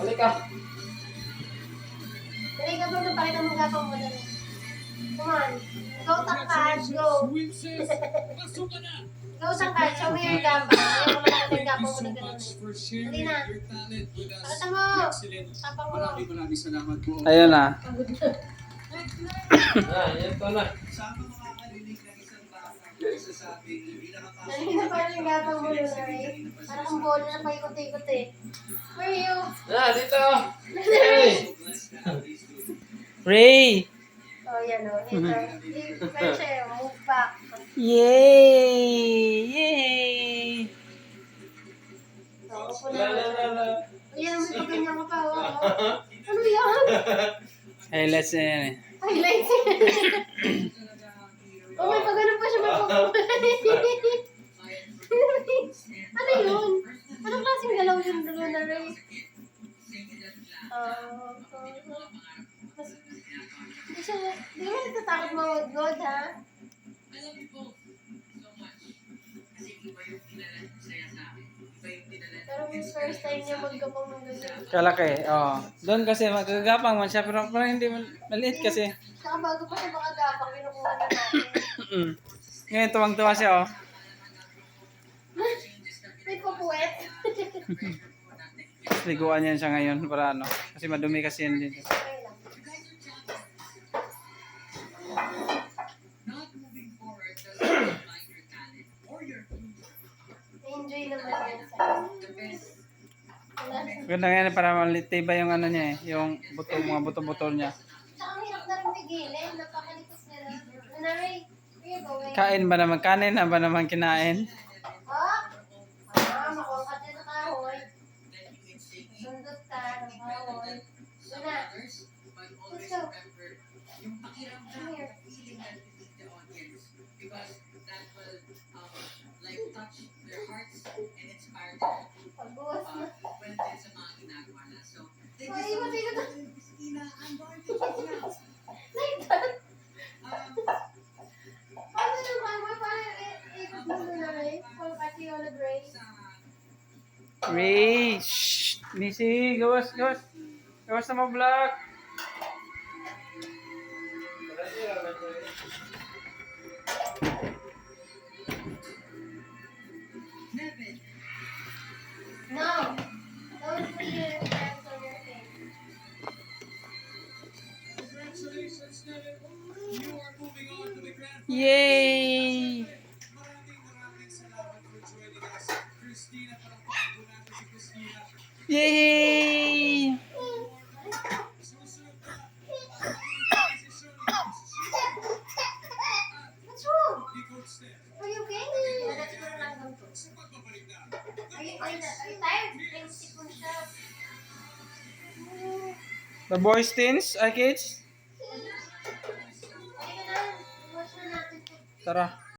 Halika. Dali ka bro, pakita mo gapang mo dali. Come on. Go tangkad, go. Go tangkad, show me your gapang. Ayaw ko makita yung gapang mo na ganun eh. Dali na. Pakita mo. Tapang mo. Maraming salamat po. Ayun na. Ito na. Dali na parang yung gapang mo yun eh. Parang kang bola na paikot-ikot eh. Where are you? Dito. Hey. Ray! Oh, yan o. Ito. Kaya siya yung move back. Yay! Yay! Oo, upo na. Ayan, may pagganyan ko pa. Ano yan? Highlights na yan eh. Highlights. Oh, may pagganyan pa siya. Ano yun? Anong klaseng galaw yun, Luna Ray? Hindi ka natatakot mawag-god, ha? Pero yung first time niya magkapang ng ganyan. Kalaki, oh. Doon kasi magagapang man siya, pero parang hindi maliit kasi. Saka bago pa siya makagapang, kinukuha na natin. Ngayon, tuwang-tuwa siya, oh. May pupuwet. Liguan yan siya ngayon para ano. Kasi madumi kasi yan dito. Okay lang. Enjoy naman yan sa'yo. Ganda nga yan para malitibay yung ano niya eh. Yung buto, mga buto-buto niya. Tsaka ang hirap na rin pigilin. Napakalipas niya na. Nanay, where you going? Kain ba naman? Kanin na ba naman kinain? Makuha ka dyan ng kahoy. Sundot ka ng kahoy. Una. Let's go. Come here. Pagbuwas na. Ay, matay ka to. Like that. Paano yung kahoy? Paano ikot mo na rin? Paano pati yung Ray? Ray! Shhh! Nisi! Gawas! Gawas! Gawas na mag-vlog! No. Don't put your hands on your face. Yay! Yay! What's wrong? Are you okay? Are you tired? Ay, sipon siya. The boys teens, kids? Halika na. Wash na natin. Tara.